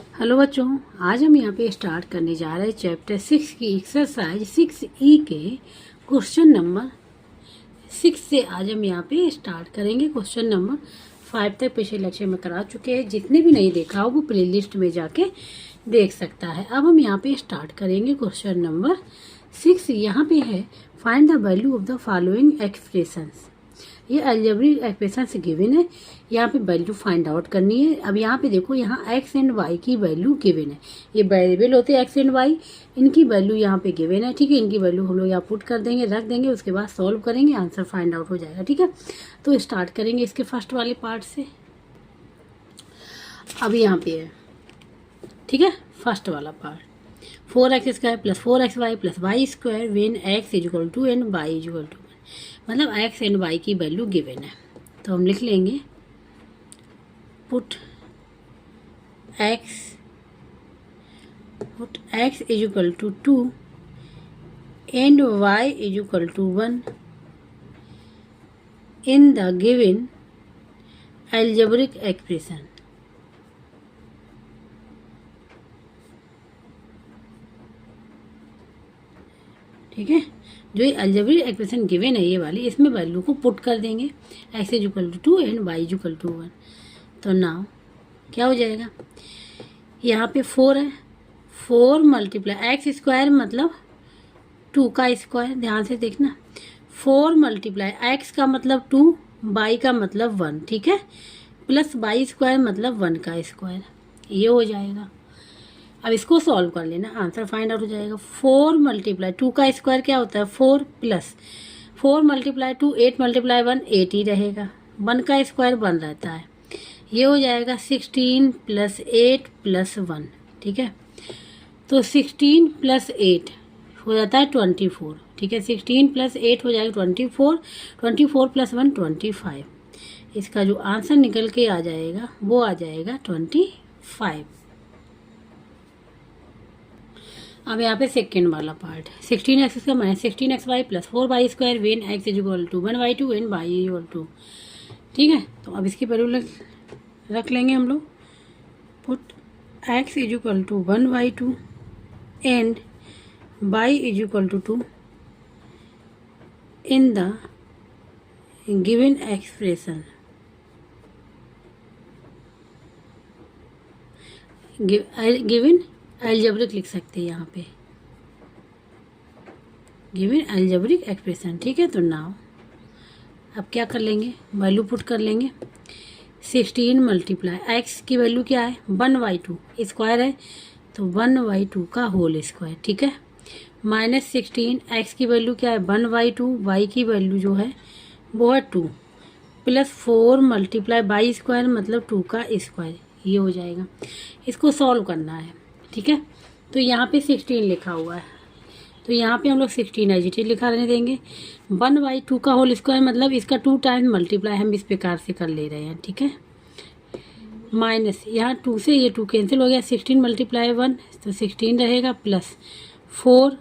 Hello बच्चों, आज हम यहाँ पे स्टार्ट करने जा रहे हैं चैप्टर 6 की एक्सरसाइज 6E के क्वेश्चन नंबर 6 से। आज हम यहाँ पे स्टार्ट करेंगे। क्वेश्चन नंबर 5 तक पिछले लेक्चर में करा चुके हैं। जिसने भी नहीं देखा हो वो प्लेलिस्ट में जाके देख सकता है। अब हम यहाँ पे स्टार्ट करेंगे क्वेश्चन नंबर 6। यहाँ पे है find the value of the following expressions. ये अलजेब्रिक एक्सप्रेशन से गिवन है। यहाँ पे वैल्यू फाइंड आउट करनी है। अब यहाँ पे देखो, यहाँ एक्स एंड वाई की वैल्यू गिवन है। ये वेरिएबल होते हैं एक्स एंड वाई, इनकी वैल्यू यहाँ पे गिवन है। ठीक है, इनकी वैल्यू हम लोग यहाँ पुट कर देंगे, रख देंगे, उसके बाद सॉल्व करेंगे, आंसर फाइंड आउट हो जाएगा। ठीक है, तो स्टार्ट करेंगे इसके फर्स्ट वाले पार्ट से। अब यहाँ पे है, ठीक है, फर्स्ट वाला part 4x² + 4xy + y² when x = 2 and y = 1। मतलब x एंड y की वैल्यू गिवन है, तो हम लिख लेंगे put x = 2 and y = 1 in the given algebraic expression. ठीक है, जो ये अलजेब्रिक एक्सप्रेशन गिवन है ये वाली, इसमें वैल्यू को पुट कर देंगे। x = 2 and y = 1। तो नाउ क्या हो जाएगा, यहाँ पे 4 है, 4 × x² मतलब 2 का स्क्वायर। ध्यान से देखना, 4 × x का मतलब 2, y का मतलब 1, ठीक है, प्लस y² मतलब 1 का स्क्वायर। ये हो जाएगा। अब इसको सॉल्व कर लेना, आंसर फाइंड आउट हो जाएगा। 4 × 2 का स्क्वायर क्या होता है 4, प्लस 4 × 2 8 × 1 8 ही रहेगा, 1 का स्क्वायर 1 रहता है। ये हो जाएगा 16 + 8 + 1। ठीक है, तो 16 + 8 हो जाता है 24। ठीक है, 16 + 8 हो जाएगा 24, 24 + 1 25। इसका जो आंसर निकल के आ जाएगा वो आ जाएगा 25। अब यहाँ पे सेकेंड वाला part 16x² - 16xy + 4y² when x = 1y2 and y = 2। ठीक है, तो अब इसकी वैल्यू रख लेंगे हम लोग। Put x = 1y2 and y = 2 in the given expression. Given algebraic लिख सकते हैं यहाँ पे, गिवन अलजेब्रिक एक्सप्रेशन। ठीक है, तो नाउ अब क्या कर लेंगे, वैल्यू पुट कर लेंगे। 16 × x की वैल्यू क्या है 1y2 स्क्वायर है, तो 1y2 का होल स्क्वायर। ठीक है, -16 x की वैल्यू क्या है 1y2, y की वैल्यू जो है वो है 2, प्लस 4 × y² मतलब 2 का स्क्वायर। ये हो जाएगा। इसको सॉल्व करना है। ठीक है, तो यहाँ पे 16 लिखा हुआ है, तो यहाँ पे हम लोग 16 एजिटेट लिखा रहने देंगे। 1y2 का होल स्क्वायर मतलब इसका 2 टाइम्स मल्टीप्लाई हम इस प्रकार से कर ले रहे हैं। ठीक है, माइनस यहाँ 2 से ये 2 कैंसिल हो गया, 16 × 1 तो 16 रहेगा, प्लस 4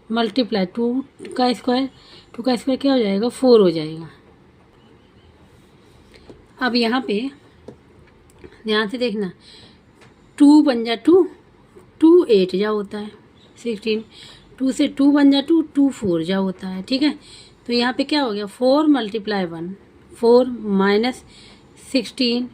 × 2 का स्क्वायर, 2 का स्क्वायर क्या हो जाएगा 4 हो जाएगा। अब यहाँ पे ध्यान से देखना, 2 बन जा 2, 2 8 जा होता है 16, 2 से 2 बन जा 2, 2 4 जा होता है। ठीक है, तो यहाँ पे क्या हो गया 4 × 1 4 माइनस 16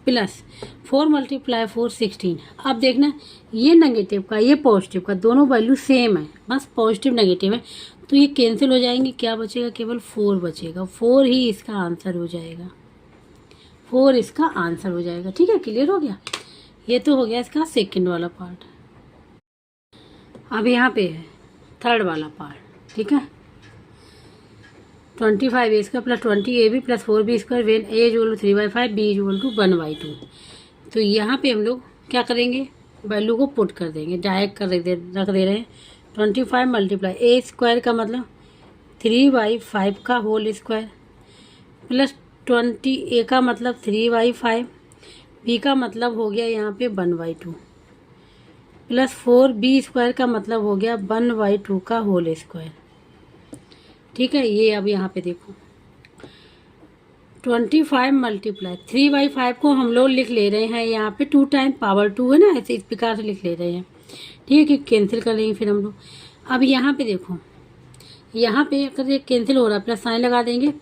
प्लस 4 × 4 16। अब देखना, ये नेगेटिव का ये पॉजिटिव का दोनों वैल्यू सेम है, बस पॉजिटिव नेगेटिव है, तो ये कैंसिल हो जाएंगे। क्या बचेगा, केवल 4 बचेगा। 4 ही इसका आंसर हो जाएगा, 4 इसका आंसर हो जाएगा। ठीक है, क्लियर हो गया। ये तो हो गया इसका सेकंड वाला पार्ट। अब यहाँ पे है थर्ड वाला पार्ट। ठीक है, 25a² + 20ab + 4b² when a = 3/5 b = 1/2। तो यहाँ पे हम लोग क्या करेंगे, वैल्यू को पुट कर देंगे, डायरेक्ट रख दे रहे हैं। 25 × a² का मतलब 3/5 का होल स्क्वायर, प्लस 20a का मतलब 3/5, b का मतलब हो गया यहाँ पे 1/2, प्लस 4b² का मतलब हो गया 1/2 का होल स्क्वायर। ठीक है, ये अब यहाँ पे देखो 25 मल्टीप्लाई 3/5 को हम लोग लिख ले रहे हैं यहाँ पे 2 टाइम पावर 2 है ना, ऐसे इस प्रकार से लिख ले रहे हैं। ठीक है, कि कैंसिल कर लेंगे फिर हम लोग। अब यहाँ पे देखो, यहाँ पे अगर ये कैंसिल हो रहा है प्लस साइन लगा देंगे।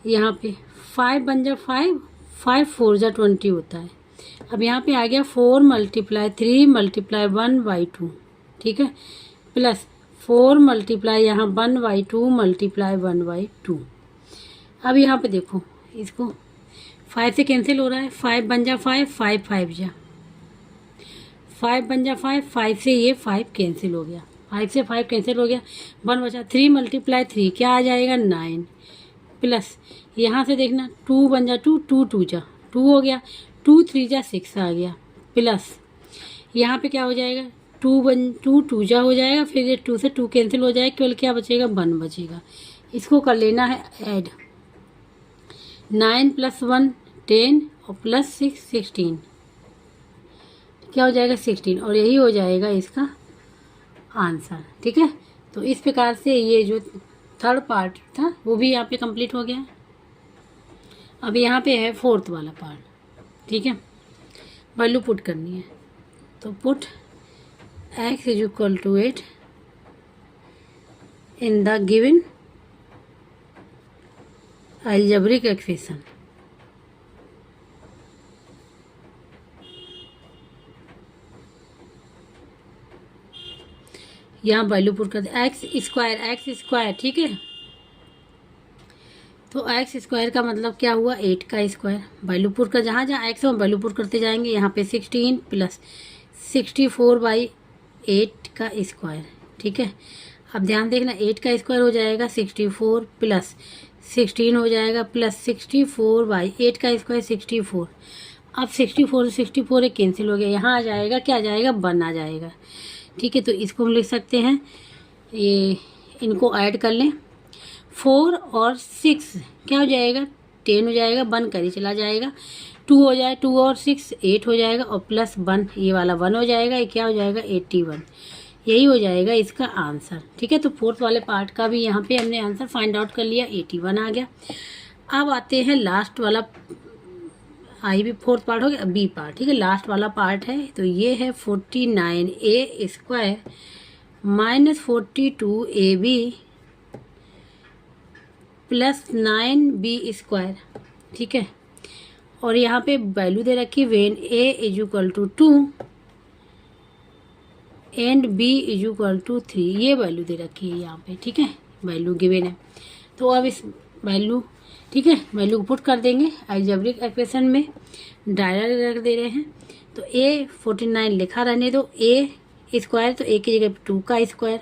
यहाँ पे 5 बन जा 5, 5 4 जा 20 होता है। अब यहाँ पे आ गया 4 मल्टीप्लाई 3 मल्टीप्लाई 1/2। ठीक है, प्लस 4 मल्टीप्लाई यहाँ 1/2 मल्टीप्लाई 1/2। अब यहाँ पे देखो, इसको 5 से कैंसिल हो रहा है। 5 बन जा 5, 5 5 जा 5 बन जा 5, 5 से ये 5 कैंसिल हो गया, 5 से 5 कैंसिल हो गया, 1 बचा। 3 मल्टीप्लाई 3 क्या आ जाएगा 9, प्लस यहाँ से देखना 2 बन जा 2, 2 2 जा 2 हो गया, 2 3 जा 6 आ गया, प्लस यहाँ पे क्या हो जाएगा 2 2 जा हो जाएगा, फिर ये 2 से 2 कैंसिल हो जाएगा, केवल क्या बचेगा 1 बचेगा। इसको कर लेना है ऐड। 9 + 1 10 और प्लस 6 16, क्या हो जाएगा 16, और यही हो जाएगा इसका आंसर। ठीक है, तो इस प्रकार से ये जो थर्ड पार्ट था वो भी यहाँ पे कंप्लीट हो गया। अब यहाँ पे है फोर्थ वाला पार्ट। ठीक है, वैल्यू पुट करनी है, तो put x = 8 in the given algebraic expression. यहाँ वैल्यू पुट करते x²। ठीक है, तो x² का मतलब क्या हुआ 8 का स्क्वायर। वैल्यू पुट कर जहाँ जहाँ x है वैल्यू पुट करते जाएंगे। यहाँ पे 16 प्लस 64/8 का स्क्वायर। ठीक है, अब ध्यान देखना 8 का स्क्वायर हो जाएगा 64 प्लस 16 हो जाएगा प्लस 64/8 का स्क्वायर 64। अब 64 से 64 एक कैंसिल हो गया, यहाँ आ जाएगा क्या आ जाएगा 1 आ जाएगा। ठीक है, तो इसको हम लिख सकते हैं, ये इनको ऐड कर लें। 4 और 6 क्या हो जाएगा 10 हो जाएगा, 1 करी चला जाएगा, 2 हो जाए 2 और 6 8 हो जाएगा, और प्लस 1 ये वाला 1 हो जाएगा, ये क्या हो जाएगा 81। यही हो जाएगा इसका आंसर। ठीक है, तो फोर्थ वाले पार्ट का भी यहाँ पे हमने आंसर फाइंड आउट कर लिया, 81 आ गया। अब आते हैं लास्ट वाला, आई भी फोर्थ पार्ट हो गया, बी पार्ट। ठीक है, लास्ट वाला पार्ट है, तो ये है 49a² - 42ab प्लस 9b²। ठीक है, और यहाँ पे वैल्यू दे रखी when a = 2 एंड b = 3, ये वैल्यू दे रखी है यहाँ पे। ठीक है, वैल्यू गिवन है, तो अब इस वैल्यू, ठीक है, वैल्यू पुट कर देंगे अलजेब्रिक एक्सप्रेशन में, डायरेक्ट रख दे रहे हैं। तो a 49 लिखा रहने दो, a² तो a की जगह पे 2 का स्क्वायर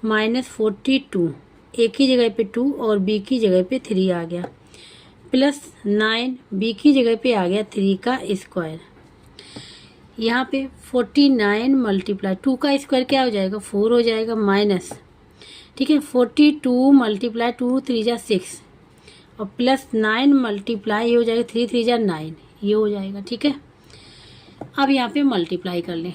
माइनस 42, a की जगह पे 2 और b की जगह पे 3 आ गया, प्लस 9 b की जगह पे आ गया 3 का स्क्वायर। यहाँ पे 49 मल्टीप्लाई 2 का स्क्वायर क्या हो जाएगा 4 हो जाएगा, माइनस, ठीक है, 42 मल्टीप्लाई 2 3 जा 6 और प्लस 9 मल्टीप्लाई ये हो जाएगा 3 3 जा 9, ये हो जाएगा। ठीक है, अब यहाँ पे मल्टीप्लाई कर लें,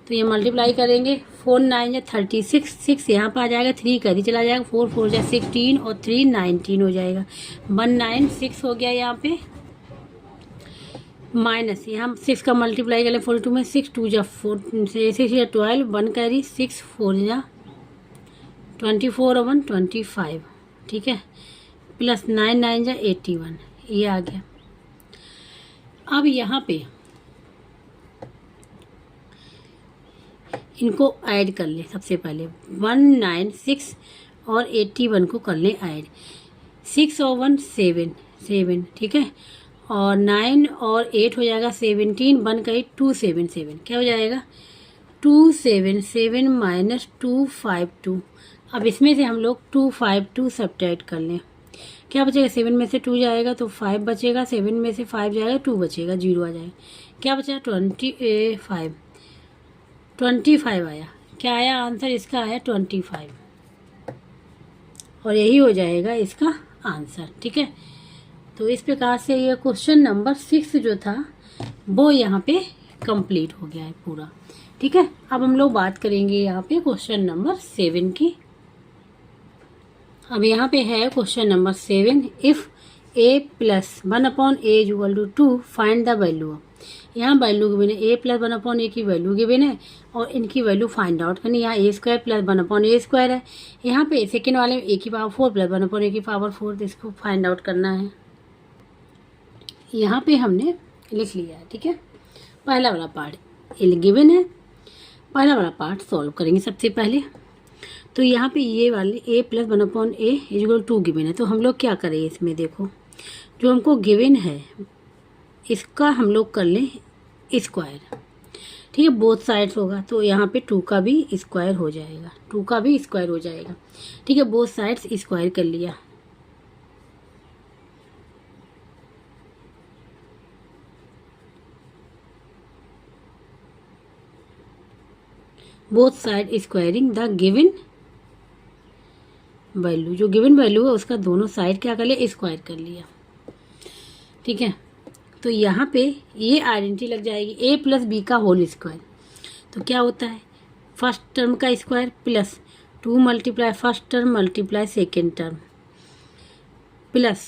तो ये मल्टीप्लाई करेंगे 4 9 जा 36, 6 यहाँ पर आ जाएगा, 3 करी चला जाएगा, 4 4 जा 16 और 3 19 हो जाएगा, 196 हो गया यहाँ पे, माइनस यहाँ 6 का मल्टीप्लाई कर ले 42 में, 6 2 जा 4 6 या 12, 1 कैरी 6 4 जा 24 और 1 25। ठीक है, प्लस 9 9 जा 81, ये आ गया। अब यहाँ पे इनको ऐड कर ले, सबसे पहले 196 और 81 को कर ले ऐड, 6 और 1 7 7, ठीक है, और 9 और 8 हो जाएगा 17, 1 करी 277, क्या हो जाएगा 277 माइनस 252। अब इसमें से हम लोग 252 सब्ट्रैक्ट कर लें, क्या बचेगा 7 में से 2 जाएगा तो 5 बचेगा, 7 में से 5 जाएगा 2 बचेगा, 0 आ जाएगा, क्या बचा 25 आया, क्या आया आंसर इसका आया 25, और यही हो जाएगा इसका आंसर। ठीक है, तो इस प्रकार से ये क्वेश्चन नंबर 6 जो था वो यहाँ पे कंप्लीट हो गया है पूरा। ठीक है, अब हम लोग बात करेंगे यहाँ पे क्वेश्चन नंबर 7 की। अब यहाँ पे है question number 7, if A plus 1 A is equal to 2, find the value. यहाँ वैल्यू गिवन है, ए प्लस 1 ए की वैल्यू गिवन है और इनकी वैल्यू फाइंड आउट करनी। यहाँ ए स्क्वायर प्लस 1 ए स्क्वायर है, यहाँ पे सेकेंड वाले में ए की पावर 4 प्लस 1 ए की पावर 4, तो इसको फाइंड आउट करना है। यहाँ पे हमने लिख लिया है, ठीक है। पहला वाला पार्ट गिवन है, पहला वाला पार्ट सॉल्व करेंगे सबसे पहले। तो यहाँ पे ये वाले A plus 1 A is equal to given है, तो हम लोग क्या करें इसमें, देखो जो हमको गिवन है इसका हम लोग कर लें स्क्वायर, ठीक है। बोथ साइड्स होगा तो यहाँ पे 2 का भी स्क्वायर हो जाएगा, 2 का भी स्क्वायर हो जाएगा, ठीक है। बोथ साइड्स स्क्वायर कर लिया। Both side squaring the given value, जो गिवन वैल्यू है उसका दोनों साइड क्या कर लिया, स्क्वायर कर लिया, ठीक है। तो यहाँ पे ये आइडेंटिटी लग जाएगी, ए प्लस बी का होल स्क्वायर, तो क्या होता है फर्स्ट टर्म का square plus 2 multiply first term multiply second term plus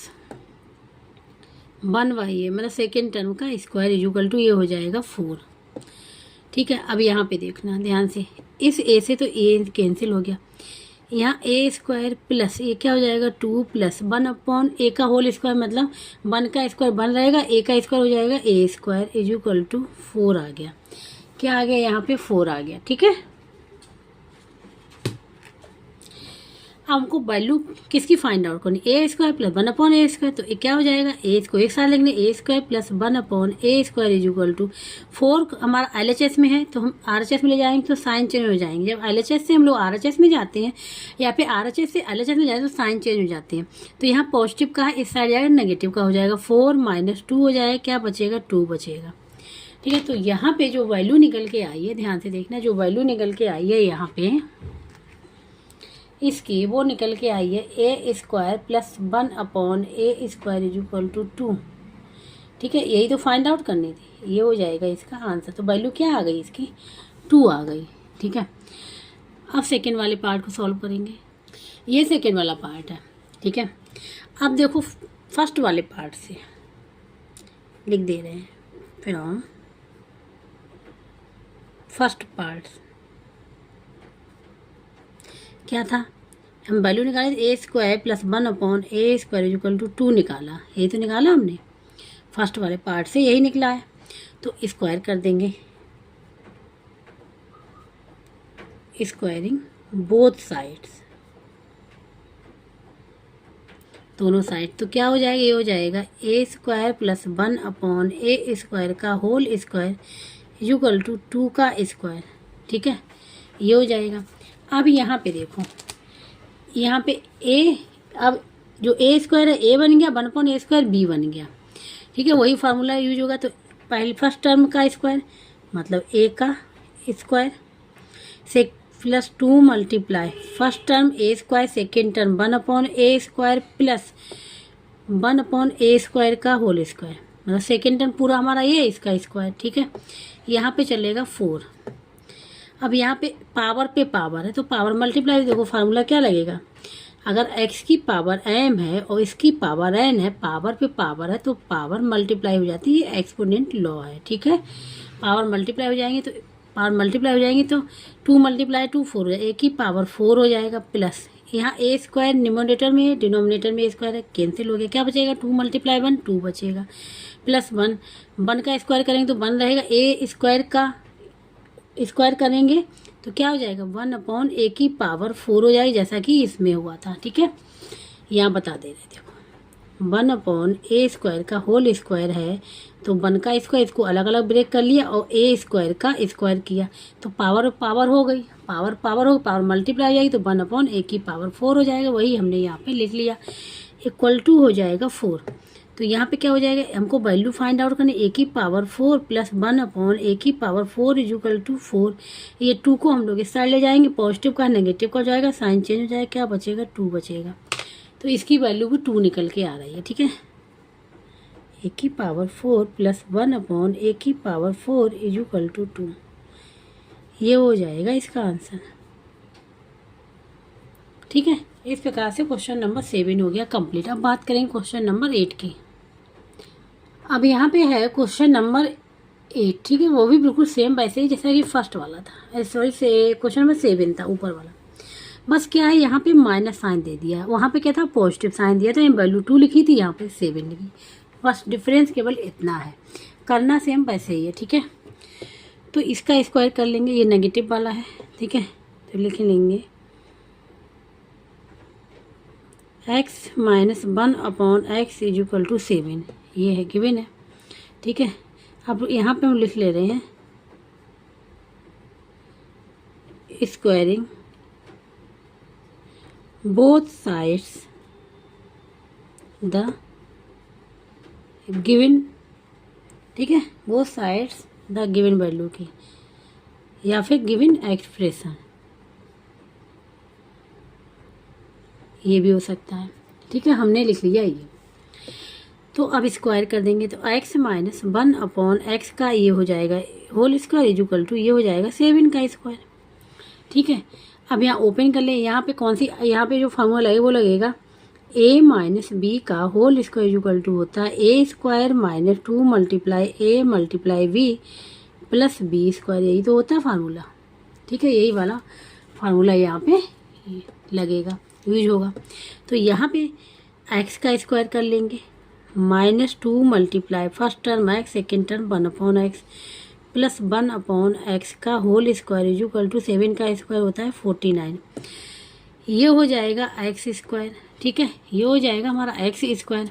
1/a मतलब सेकेंड टर्म का स्क्वायर इज इक्वल टू ये हो जाएगा 4, ठीक है। अब यहाँ पे देखना ध्यान से, इस ए से तो ए कैंसिल हो गया, यहाँ ए स्क्वायर प्लस ये क्या हो जाएगा 2 प्लस 1/a का होल स्क्वायर, मतलब 1 का स्क्वायर 1 रहेगा, ए का स्क्वायर हो जाएगा A square is equal to 4 आ गया। क्या आ गया यहाँ पे 4 आ गया, ठीक है। हमको वैल्यू किसकी फाइंड आउट करनी, ए स्क्वायर प्लस 1/a स्क्वायर, तो ये क्या हो जाएगा ए इसको एक साथ लिखने, a square plus 1/a square is equal to 4 हमारा LHS में है तो हम RHS में ले जाएंगे तो साइन चेंज हो जाएंगे। जब LHS से हम लोग RHS में जाते हैं या फिर RHS से LHS में जाते हैं तो साइन चेंज हो जाते हैं। तो यहाँ पॉजिटिव का है, इस साइड जाएगा नेगेटिव का हो जाएगा, 4 माइनस 2 हो जाएगा, क्या बचेगा 2 बचेगा, ठीक है। तो यहाँ पे जो वैल्यू निकल के आई है, ध्यान से देखना, जो वैल्यू निकल के आई है यहाँ पे इसकी, वो निकल के आई है a square plus 1/a square is equal to 2, ठीक है। यही तो फाइंड आउट करनी थी, ये हो जाएगा इसका आंसर। तो वैल्यू क्या आ गई इसकी 2 आ गई, ठीक है। अब सेकेंड वाले पार्ट को सॉल्व करेंगे, ये सेकेंड वाला पार्ट है, ठीक है। अब देखो फर्स्ट वाले पार्ट से लिख दे रहे हैं, फिर हम फर्स्ट पार्ट क्या था, हम वैल्यू निकाले a square plus 1/a square is equal to 2 निकाला, यही तो निकाला हमने फर्स्ट वाले पार्ट से, यही निकला है। तो स्क्वायर कर देंगे, स्क्वायरिंग बोथ साइड्स, दोनों साइड, तो क्या हो जाएगा, ये हो जाएगा A square plus 1/a square का whole square is equal to 2 का स्क्वायर, ठीक है, ये हो जाएगा। अब यहाँ पे देखो, यहाँ पे ए, अब जो ए स्क्वायर है ए बन गया, 1/a स्क्वायर बी बन गया, ठीक है। वही फार्मूला यूज होगा, तो पहले फर्स्ट टर्म का स्क्वायर मतलब ए का स्क्वायर से plus 2 multiply first term a square second term 1/a square plus 1/a square का होल स्क्वायर, मतलब सेकेंड टर्म पूरा हमारा ये इसका स्क्वायर, ठीक है। यहाँ पे चलेगा 4। अब यहाँ पे पावर है तो पावर मल्टीप्लाई, देखो फार्मूला क्या लगेगा, अगर x की पावर m है और इसकी पावर n है, पावर पे पावर है तो पावर मल्टीप्लाई हो जाती है, ये एक्सपोनेंट लॉ है, ठीक है। पावर मल्टीप्लाई हो जाएंगे तो 2 मल्टीप्लाई 2 4 हो जाएगा, a की पावर 4 हो जाएगा, प्लस यहाँ a स्क्वायर न्यूमरेटर में है, डिनोमिनेटर में a स्क्वायर है, कैंसिल हो गया, क्या बचेगा 2 मल्टीप्लाई 1 2 बचेगा, प्लस 1 का स्क्वायर करेंगे तो 1 रहेगा, a स्क्वायर का स्क्वायर करेंगे तो क्या हो जाएगा 1/a की पावर 4 हो जाएगी, जैसा कि इसमें हुआ था, ठीक है। यहाँ बता दे रहे, देखो 1/a स्क्वायर का होल स्क्वायर है तो 1 का स्क्वायर इसको अलग अलग ब्रेक कर लिया और a स्क्वायर का स्क्वायर किया तो पावर हो गई, पावर मल्टीप्लाई हो जाएगी तो 1/a की पावर 4 हो जाएगा, वही हमने यहाँ पे लिख लिया, इक्वल टू हो जाएगा 4। तो यहाँ पे क्या हो जाएगा, हमको वैल्यू फाइंड आउट करने, a की पावर 4 प्लस 1/a की पावर 4 इज इक्वल टू 4। ये 2 को हम लोग इस साइड ले जाएंगे, पॉजिटिव का नेगेटिव का हो जाएगा, साइन चेंज हो जाएगा, क्या बचेगा 2 बचेगा। तो इसकी वैल्यू भी 2 निकल के आ रही है, ठीक है। a की पावर 4 प्लस 1/a की पावर 4 इज इक्वल टू 2, ये हो जाएगा इसका आंसर, ठीक है। इस प्रकार से क्वेश्चन नंबर 7 हो गया कंप्लीट। अब बात करेंगे क्वेश्चन नंबर 8 की। अब यहाँ पे है क्वेश्चन नंबर 8, ठीक है, वो भी बिल्कुल सेम वैसे ही जैसा कि फर्स्ट वाला था, सॉरी से क्वेश्चन नंबर 7 था ऊपर वाला। बस क्या है, यहाँ पे माइनस साइन दे दिया, वहाँ पे क्या था पॉजिटिव साइन दिया, तो ये वैल्यू 2 लिखी थी, यहाँ पे 7 लिखी। बस डिफरेंस केवल इतना है, करना सेम वैसे ही है, ठीक है। तो इसका स्क्वायर कर लेंगे, ये नेगेटिव वाला है, ठीक है, तो लिख लेंगे x minus 1/x is equal to 7, ये है गिवन है, ठीक है। अब यहाँ पे हम लिख ले रहे हैं squaring both sides the given, ठीक है, both sides the given value की, या फिर गिवन एक्सप्रेशन, ये भी हो सकता है, ठीक है। हमने लिख लिया ये। तो अब स्क्वायर कर देंगे, तो x माइनस 1/x का ये हो जाएगा whole square is equal to ये हो जाएगा 7 का स्क्वायर, ठीक है। अब यहाँ ओपन कर ले, यहाँ पे कौन सी, यहाँ पे जो फार्मूला लगे वो लगेगा a माइनस बी का whole square is equal to होता है a square minus 2 multiply a multiply b plus B square, यही तो होता है फार्मूला, ठीक है। यही वाला फार्मूला यहाँ पे लगेगा, यूज होगा। तो यहाँ पे x का स्क्वायर कर लेंगे, -2 multiply first term x, second term 1/x plus 1/x का whole square is equal to 7 का स्क्वायर होता है 49, ये हो जाएगा x स्क्वायर, ठीक है। ये हो जाएगा हमारा x स्क्वायर,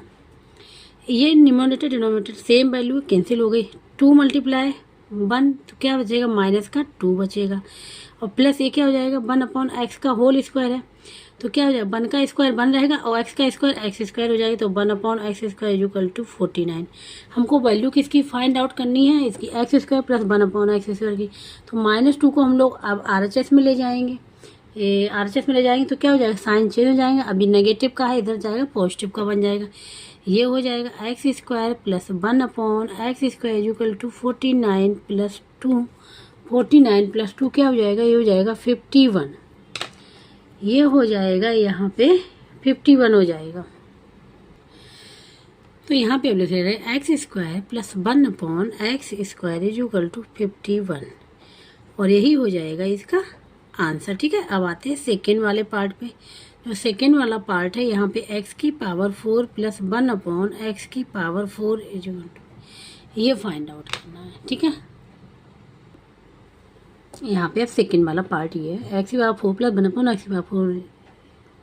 ये numerator denominator same value cancel हो गई, 2 मल्टीप्लाई 1 तो क्या बचेगा माइनस का 2 बचेगा, और प्लस ये क्या हो जाएगा 1/x का होल स्क्वायर है, तो क्या हो जाएगा 1 का स्क्वायर 1 रहेगा और x का स्क्वायर x स्क्वायर हो जाएगा, तो 1/x square is equal to 49। हमको वैल्यू किसकी फाइंड आउट करनी है, इसकी x square plus 1/x square की। तो -2 को हम लोग अब RHS में ले जाएंगे, RHS में ले जाएंगे तो क्या हो जाएगा साइन चेंज हो जाएगा, अभी नेगेटिव का है इधर जाएगा पॉजिटिव का बन जाएगा, ये हो जाएगा x square plus 1/x square is equal to 49 plus 2, 49 plus 2 क्या हो जाएगा, ये हो जाएगा 51, ये हो जाएगा यहाँ पे 51 हो जाएगा। तो यहाँ पे हम लिख रहे हैं X square plus 1/x square is equal to 51, और यही हो जाएगा इसका आंसर, ठीक है। अब आते हैं सेकेंड वाले पार्ट पे। जो सेकेंड वाला पार्ट है यहाँ पे x की पावर 4 प्लस 1/x की पावर 4 इज इक्वल टू, ये फाइंड आउट करना है, ठीक है। यहाँ पे अब सेकेंड वाला पार्ट ये है x की पावर 4 प्लस 1/x की पावर 4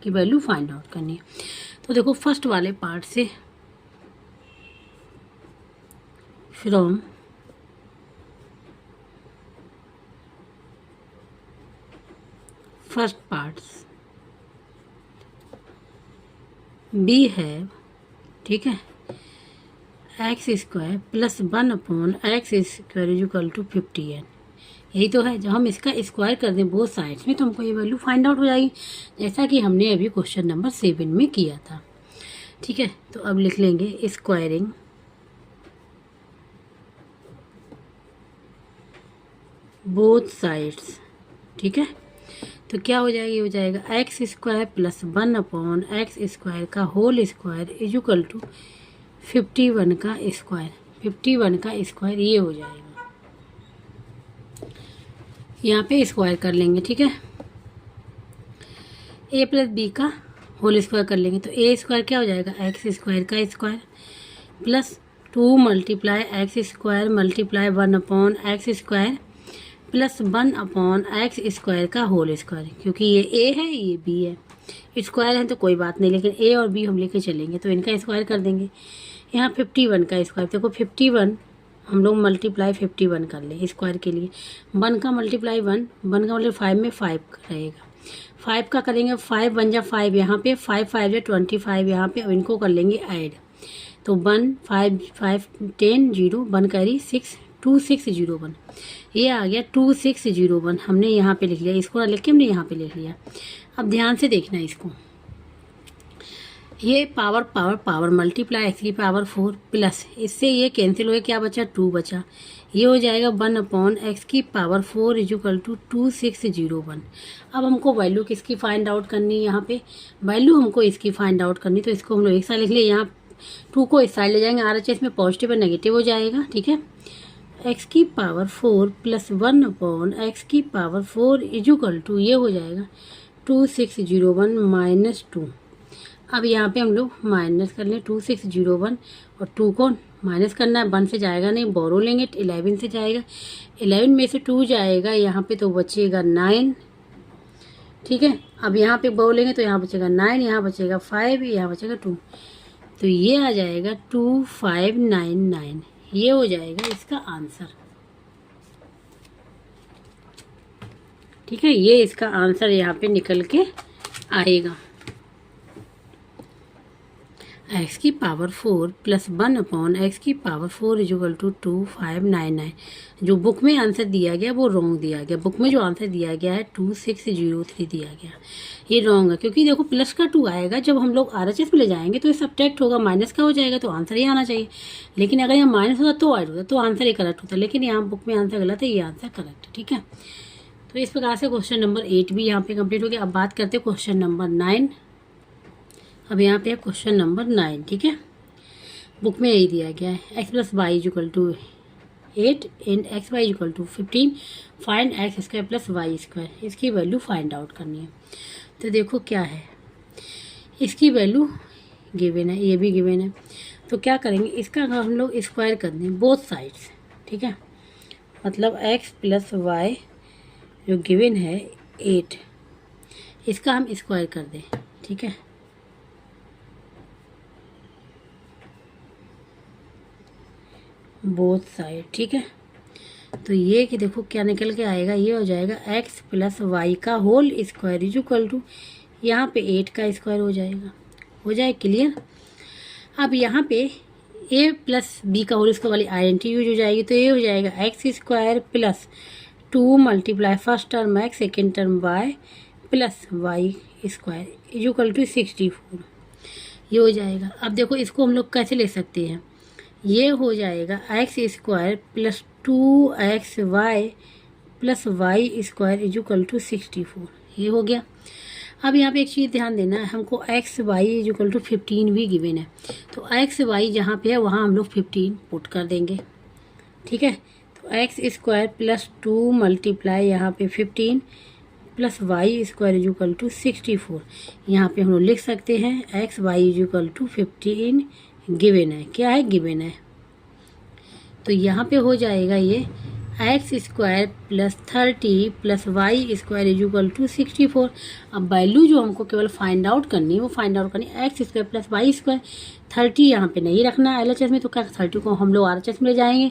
की वैल्यू फाइंड आउट करनी है। तो देखो फर्स्ट वाले पार्ट से फ्रॉम फर्स्ट पार्ट्स बी है, ठीक है, X square plus 1/x square is equal to 50n, यही तो है। जब हम इसका स्क्वायर कर दें बोथ साइड्स में तो हमको ये वैल्यू फाइंड आउट हो जाएगी, जैसा कि हमने अभी क्वेश्चन नंबर 7 में किया था, ठीक है। तो अब लिख लेंगे स्क्वायरिंग बोथ साइड्स, ठीक है। तो क्या हो जाएगा, ये हो जाएगा x square plus 1/x square का whole square is equal to 51 का स्क्वायर, 51 का स्क्वायर ये हो जाएगा। यहाँ पे स्क्वायर कर लेंगे, ठीक है, a प्लस बी का होल स्क्वायर कर लेंगे, तो a स्क्वायर क्या हो जाएगा एक्स स्क्वायर का square plus 2 multiply x square multiply 1/x square plus 1/x square का होल स्क्वायर, क्योंकि ये a है ये b है, स्क्वायर है तो कोई बात नहीं, लेकिन a और b हम लेके चलेंगे तो इनका स्क्वायर कर देंगे। यहाँ 51 का स्क्वायर, देखो 51 हम लोग मल्टीप्लाई 51 कर ले स्क्वायर के लिए, 1 का मल्टीप्लाई 1 का मतलब 5 में 5 रहेगा, 5 का करेंगे 5 बन जा 5 यहाँ पे, 5 5 जा 25 यहाँ पे, और इनको कर लेंगे ऐड, तो 1 5 5 10 0 1 कैरी 6 2601, ये आ गया 2601, हमने यहाँ पे लिख लिया, इसको ना लिख के हमने यहाँ पे लिख लिया। अब ध्यान से देखना इसको, ये power power power multiply x की पावर 4 प्लस इससे ये कैंसिल हुए, क्या बचा 2 बचा। ये हो जाएगा 1/x की पावर 4 इजुकल टू 2601। अब हमको वैल्यू किसकी फाइंड आउट करनी है, यहाँ पे वैल्यू हमको इसकी फाइंड आउट करनी, तो इसको हम लोग एक साइड लिख लिए, यहाँ 2 को इस साइड ले जाएंगे, RHS में पॉजिटिव और नेगेटिव हो जाएगा, ठीक है। x की पावर 4 प्लस 1/x की पावर 4 इजुकल टू ये हो जाएगा 2601 माइनस 2। अब यहाँ पे हम लोग माइनस कर लें 2601 और 2 को माइनस करना है, 1 से जाएगा नहीं, बोरो लेंगे 11 से जाएगा, 11 में से 2 जाएगा यहाँ पे तो बचेगा 9, ठीक है। अब यहाँ पे बोरो लेंगे तो यहाँ बचेगा 9, यहाँ बचेगा 5, यहाँ बचेगा 2, तो ये आ जाएगा 2599। ये हो जाएगा इसका आंसर, ठीक है। ये इसका आंसर यहाँ पे निकल के आएगा। x की पावर 4 प्लस 1/x की पावर 4 इजुकल टू 2599। जो बुक में आंसर दिया गया वो रॉन्ग दिया गया। बुक में जो आंसर दिया गया है 2603 दिया गया, ये रॉन्ग है, क्योंकि देखो प्लस का 2 आएगा, जब हम लोग RHS में ले जाएंगे तो ये सब्ट्रैक्ट होगा, माइनस का हो जाएगा, तो आंसर ये आना चाहिए। लेकिन अगर यहाँ माइनस होता तो ऐड होता, तो आंसर ही करेक्ट होता, लेकिन यहाँ बुक में आंसर गलत है, ये आंसर करेक्ट है, ठीक है। तो इस प्रकार से क्वेश्चन नंबर 8 भी यहाँ पे कंप्लीट हो गया। अब बात करते हैं क्वेश्चन नंबर 9। अब यहाँ पे क्वेश्चन नंबर 9, ठीक है। बुक में यही दिया गया है, x plus Y equal to 8 and X Y equal to 15, find X square plus Y square. इसकी वैल्यू फाइंड आउट करनी है। तो देखो क्या है, इसकी वैल्यू गिवन है, ये भी गिवन है, तो क्या करेंगे, इसका हम लोग स्क्वायर कर दें बोथ साइड्स, ठीक है। मतलब x प्लस वाई जो गिवन है 8, इसका हम स्क्वायर कर दें, ठीक है। बोथ साइड, ठीक है। तो ये कि देखो क्या निकल के आएगा, ये हो जाएगा x प्लस वाई का whole square is equal to, यहाँ पे 8 का स्क्वायर हो जाएगा, हो जाए क्लियर। अब यहाँ पे a प्लस बी का होल स्क्वायर वाली आइडेंटिटी यूज हो जाएगी, तो ये हो जाएगा x square plus 2 multiply first term x second term y plus Y square is equal to 64, ये हो जाएगा। अब देखो इसको हम लोग कैसे ले सकते हैं, ये हो जाएगा x square plus 2x Y plus Y square is equal to 64, ये हो गया। अब यहाँ पे एक चीज़ ध्यान देना है, हमको X Y is equal to 15 भी गिवन है, तो एक्स वाई जहाँ पे है वहाँ हम लोग 15 पुट कर देंगे, ठीक है। तो एक्स स्क्वायर प्लस 2 मल्टीप्लाई यहाँ पे 15 plus Y square is equal to 64, यहाँ पे हम लोग लिख सकते हैं X Y is equal to 15 given है, क्या है गिवन है। तो यहाँ पे हो जाएगा ये X square plus 30 plus Y square is equal to 64। अब वैल्यू जो हमको केवल फाइंड आउट करनी है वो फाइंड आउट करनी है X square plus Y square. 30 यहाँ पे नहीं रखना LHS में, तो क्या 30 को हम लोग RHS में ले जाएंगे,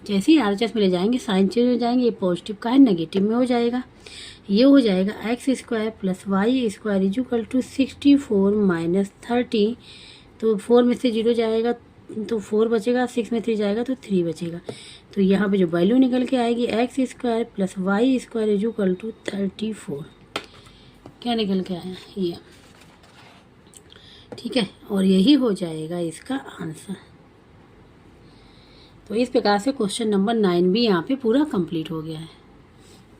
जैसे ही RHS में ले जाएंगे साइन चेंज हो जाएंगे, ये पॉजिटिव का है नेगेटिव में हो जाएगा। ये हो जाएगा x square plus Y square is equal to 64 minus 30, तो 4 में से 0 जाएगा तो 4 बचेगा, 6 में 3 जाएगा तो 3 बचेगा। तो यहाँ पे जो वैल्यू निकल के आएगी X square plus Y square is equal to 34, क्या निकल के आया ये, ठीक है। और यही हो जाएगा इसका आंसर। तो इस प्रकार से क्वेश्चन नंबर 9 भी यहाँ पे पूरा कंप्लीट हो गया है।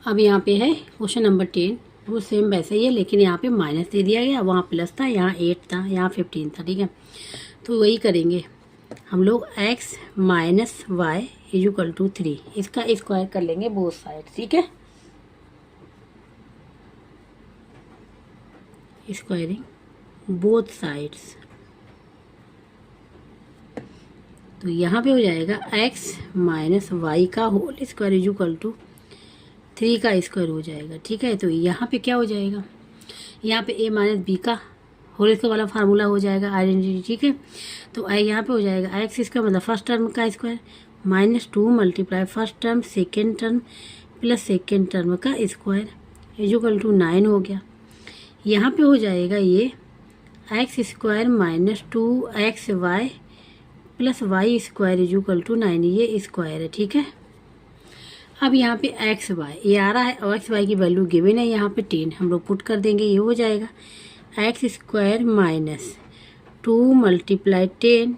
अब यहाँ पे है क्वेश्चन नंबर 10, वो सेम वैसे ही है, लेकिन यहाँ पे माइनस दे दिया गया, वहाँ प्लस था, यहाँ 8 था, यहाँ 15 था, ठीक है। तो वही करेंगे हम लोग x minus Y is equal to 3, इसका स्क्वायर कर लेंगे बोथ साइड, ठीक है। स्क्वायरिंग बोथ साइड्स, तो यहाँ पे हो जाएगा x माइनस वाई का whole square is equal to 3 का स्क्वायर हो जाएगा, ठीक है। तो यहाँ पे क्या हो जाएगा, यहाँ पे a माइनस बी का होल स्क्वायर वाला फार्मूला हो जाएगा आइडेंटिटी, ठीक है। तो यहाँ पे हो जाएगा एक्स स्क्वायर मतलब फर्स्ट टर्म का square minus 2 multiply first term second term plus second term का स्क्वायर इज इक्वल टू 9 हो गया। यहाँ पे हो जाएगा ये X square minus 2x Y plus Y square is equal to 9, ये स्क्वायर है, ठीक है। अब यहाँ पे एक्स वाई ये आ रहा है और एक्स वाई की वैल्यू गिवन है यहाँ पे 10, हम लोग पुट कर देंगे, ये हो जाएगा x square minus 2 multiply 10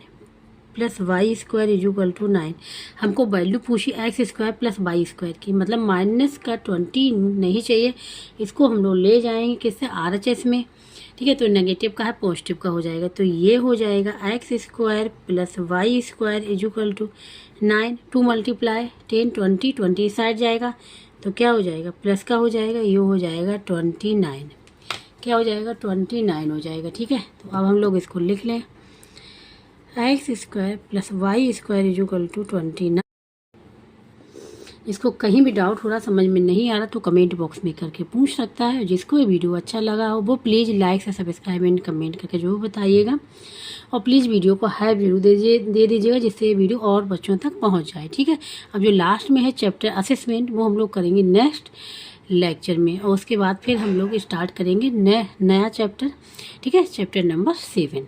plus Y square is equal to 9। हमको वैल्यू पूछी X square plus Y square की, मतलब माइनस का 20 नहीं चाहिए, इसको हम लोग ले जाएंगे किससे, RHS में। ठीक है, तो नेगेटिव का है पॉजिटिव का हो जाएगा, तो ये हो जाएगा x square plus Y square is equal to 9। 2 multiply 10 20 side जाएगा तो क्या हो जाएगा, प्लस का हो जाएगा, ये हो जाएगा 29। क्या हो जाएगा, 29 हो जाएगा। ठीक है, तो अब हम लोग इसको लिख लें, X square plus Y square is equal to 29। इसको कहीं भी डाउट हो रहा, समझ में नहीं आ रहा, तो कमेंट बॉक्स में करके पूछ सकता है। जिसको ये वीडियो अच्छा लगा हो वो प्लीज़ लाइक से सब्सक्राइब एंड कमेंट करके जरूर बताइएगा, और प्लीज़ वीडियो को हाइप जरूर दे दीजिएगा, जिससे ये वीडियो और बच्चों तक पहुंच जाए। ठीक है, अब जो लास्ट में है चैप्टर असेसमेंट, वो हम लोग करेंगे नेक्स्ट लेक्चर में, और उसके बाद फिर हम लोग स्टार्ट करेंगे नया चैप्टर। ठीक है, चैप्टर नंबर 7।